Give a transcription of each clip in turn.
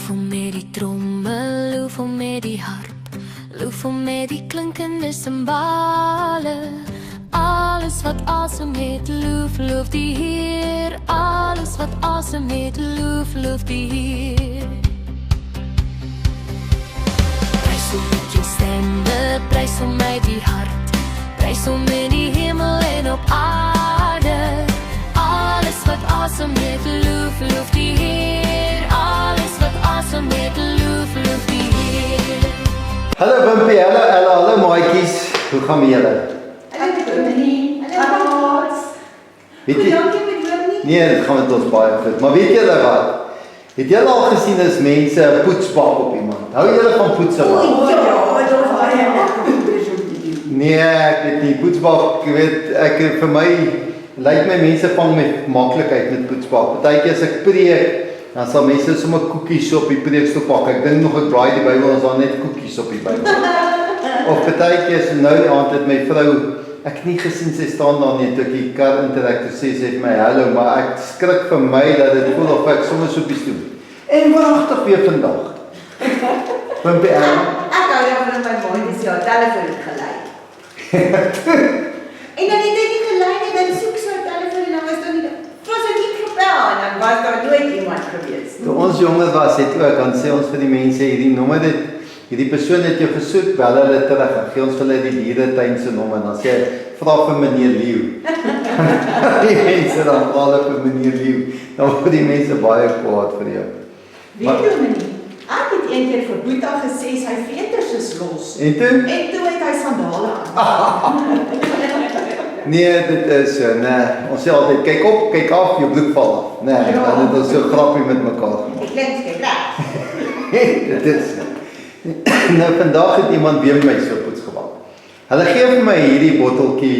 Loefel met die trommel, loefel met die harp, loefel met die klinkende cymbale. Alles wat asem het, loof die Heer. Alles wat asem het, loof die Heer. Prys hom met jou stemme, prys hom met die hart, prys hom in die hemel en op aarde. Alles wat asem het, loof die Heer. Alles wat asem het, loof die Heer. Hallo Wimpie, hallo maatjies, hoe gaan julle? Weet jy? Nee, dit gaan met ons baie goed. Maar weet julle wat? Het julle al gesien as mense 'n poetsbak op iemand? Hou julle van poetsbak? Nee, ek weet nie. Poetsbak, vir my lyk my mense vang met maklikheid met poetsbak. Partykeer as ek preek, dan sal mense sommer koekies op die preekstoel pak. Ek dink nog ek braai die Bybel, ons daar net koekies op die Bybel. Of partykeer so nou die aand het my vrou, ek het nie gesien sy staan daar nie, toe ek die kar interrek, toe sê sy vir my hallo, maar ek skrik vir my dat dit voel of ek sommer soepies doen. En waaragtig weer vandag. Wimpie, Ek hou daarvan my mooi dis jou telefoon het gelei. En dan het hy nie gelei nie, dan soek sy haar telefoon en dan was daar nie, was hy nie gebel en dan was daar nooit iemand gewees. Toe ons jonger was, het ook, dan sê ons vir die mense, hierdie persoon het jou gesoek, bel hulle terug, en gee ons vir hulle die dieretuin se nommer, en dan sê hy, vra vir meneer Leeuw. Die mense dan vra hulle vir meneer Leeuw, dan word die mense baie kwaad vir jou. Weet jy nie, ek het een keer vir Boeta gesê, sy veters is los. En toe? En toe het hy sandale aan. Nee, dit is so, ons sê altyd, kyk op, kyk af, jou broek val af. Nee, dan het ons so grappie met mekaar gemaak. Ek klink skep reg. Dit is so. Nou vandag het iemand weer my so poets gemaak. Hulle gee vir my hierdie botteltjie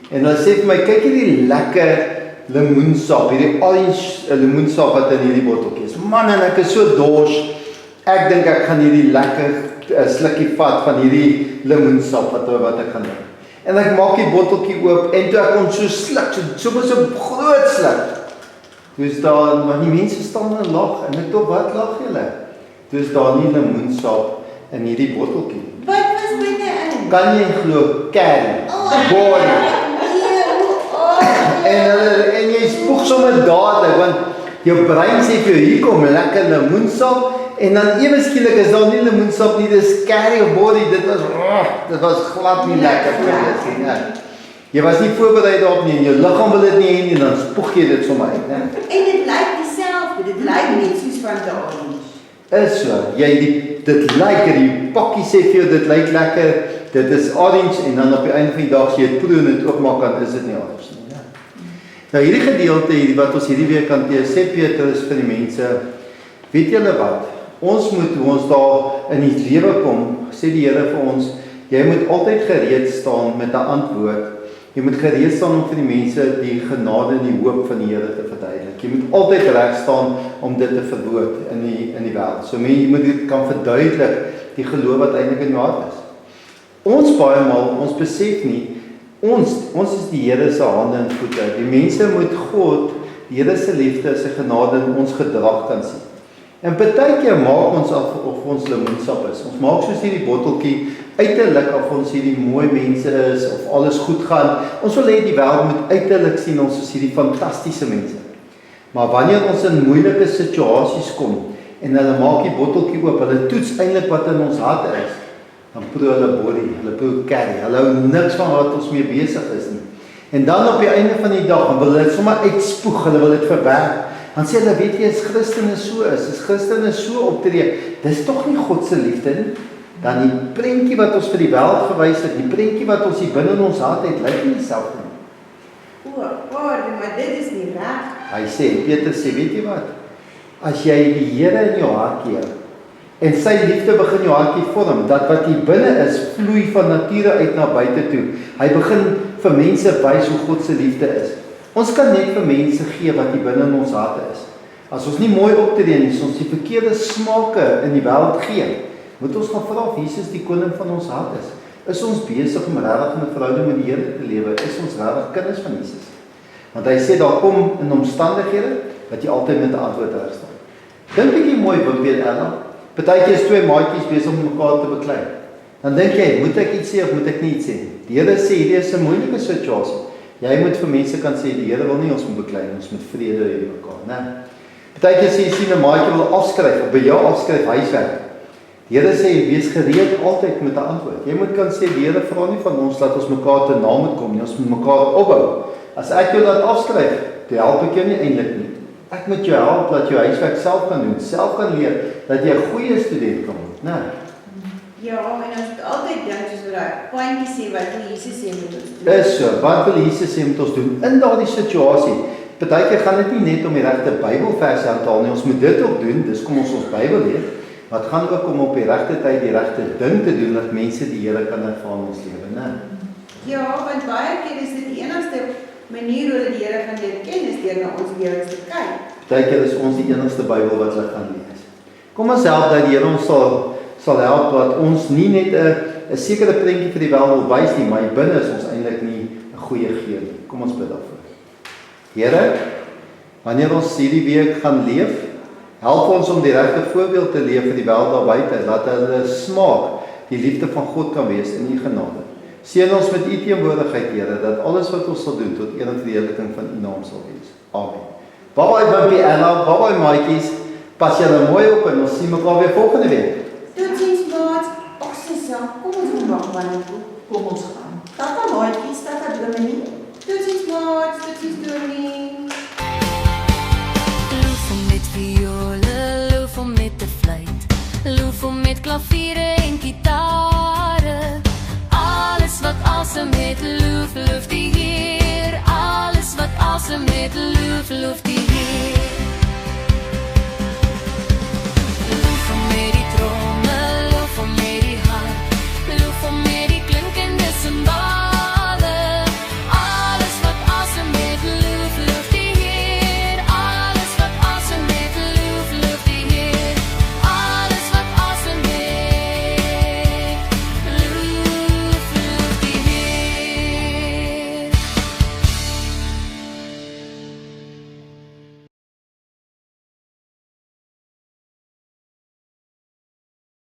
en hulle sê vir my, kyk hierdie lekker lemoensap, hierdie orange lemoensap wat in hierdie botteltjie is. Man, en ek is so dors. Ek dink ek gaan hierdie lekker slukkie vat van hierdie lemoensap wat ek gaan doen. En ek maak die botteltjie oop en toe ek kon so sluk, so groot sluk. Toe is daar, maar die mense staan en lag en ek dink wat lag julle? Toe is daar nie lemoensap in hierdie botteltjie. Wat was binne-in? Kan jy glo, curry, body. En jy spoeg sommer dadelik, want jou brein sê vir jou, hier kom lekker lemoensap, en dan ewe skielik is daar nie lemoensap nie, dis curry of body, dit was glad nie lekker gewees nie. Ja. Jy was nie voorbereid daarop nie, en jou liggaam wil dit nie hê nie, dan spoeg jy dit sommer uit. En dit lyk dieselfde, dit lyk net soos van die orange. Is so, dit lyk, die pakkie sê vir jou, dit lyk lekker, dit is orange, en dan op die einde van die dag, as jy het proe en het oopmaak, dan is dit nie orange nie. Ja. Nou hierdie gedeelte, wat ons hierdie week hanteer, sê Petrus vir die mense, weet julle wat, ons moet, hoe ons daar in die lewe kom, sê die Here vir ons, jy moet altyd gereed staan met 'n antwoord. Jy moet gereed staan om vir die mense die genade en die hoop van die Here te verduidelik. Jy moet altyd reg staan om dit te verwoord in die wêreld. So jy moet dit kan verduidelik, die geloof wat eintlik in jou hart is. Ons baie maal, ons besef nie, ons is die Here se hande en voete. Die mense moet God, die Here se liefde, sy genade in ons gedrag kan sien. En partykeer maak ons af of ons lemoensap is. Ons maak soos hierdie botteltjie uiterlik of ons hierdie mooi mense is of alles goed gaan. Ons wil hê die wêreld moet uiterlik sien ons is hierdie fantastiese mense. Maar wanneer ons in moeilike situasies kom en hulle maak die botteltjie oop, hulle toets eintlik wat in ons harte is, dan proe hulle body, hulle proe curry, hulle hou niks van wat ons mee besig is nie. En dan op die einde van die dag, dan wil hulle dit sommer uitspoeg, hulle wil dit verwerk. Dan sê hulle, weet jy, as Christene so is, as Christene so optree, dis tog nie God se liefde nie. Dan die prentjie wat ons vir die wêreld gewys het, die prentjie wat ons hier binne in ons hart het, lyk nie dieselfde nie. Maar dit is nie reg. Hy sê, Petrus sê, weet jy wat? As jy die Here in jou hart keer, en sy liefde begin jou hartjie vorm, dat wat hier binne is, vloei van nature uit na buite toe. Hy begin vir mense wys hoe God se liefde is. Ons kan net vir mense gee wat hier binne in ons harte is. As ons nie mooi optree nie, as ons die verkeerde smake in die wêreld gee, moet ons gaan vra of Jesus die koning van ons hart is. Is ons besig om regtig 'n verhouding met die Here te lewe? Is ons regtig kinders van Jesus? Want hy sê daar kom in omstandighede dat jy altyd met 'n antwoord reg staan. Dink bietjie mooi, Wimpie en Ella. Partykeer is twee maatjies besig om mekaar te beklei. Dan dink jy, moet ek iets sê of moet ek nie iets sê? Die Here sê, hierdie is 'n moeilike situasie. Jy moet vir mense kan sê, die Here wil nie ons moet beklei, ons moet vrede hê met mekaar, né? Partykeer sê jy sien 'n maatjie wil afskryf, of by jou afskryf huiswerk. Die Here sê, wees gereed altyd met 'n antwoord. Jy moet kan sê, die Here vra nie van ons dat ons mekaar te na moet kom nie, ons moet mekaar opbou. As ek jou laat afskryf, dan help ek jou nie eintlik nie. Ek moet jou help dat jy huiswerk self kan doen, self kan leer, dat jy 'n goeie student kan word, né? Ja, en ons moet altyd dink soos wat daai pandjie sê wat Jesus sê moet ons doen. Is so, wat wil Jesus sê moet ons doen in daardie situasie? Partykeer gaan dit nie net om die regte Bybelverse aan te haal nie, ons moet dit ook doen, dis kom ons Bybel lees. Maar dit gaan ook om op die regte tyd die regte ding te doen dat mense die Here kan ervaar in ons lewe, né? Ja, want baie keer is dit die enigste manier hoe hulle die Here gaan leer ken is deur na ons lewens te kyk. Partykeer is ons die enigste Bybel wat hulle gaan lees. Kom ons help dat die Here ons sal help dat ons nie net 'n sekere prentjie vir die wêreld wil wys nie, maar binne is ons eintlik nie 'n goeie geur nie. Kom ons bid daarvoor. Here, wanneer ons hierdie week gaan leef, help ons om die regte voorbeeld te leef vir die wêreld daar buite, dat hulle smaak die liefde van God kan wees in U genade. Seën ons met U teenwoordigheid, Here, dat alles wat ons sal doen tot eer en verheerliking van U naam sal wees. Amen. Bye bye Wimpie Ella, bye bye maatjies. Pas julle mooi op en ons sien mekaar weer volgende week. Totsiens maat. Ag Sissa, kom ons maak wanneer toe. Kom ons gaan. Tata maatjies, tata Dominee. Totsiens maat, totsiens Dominee.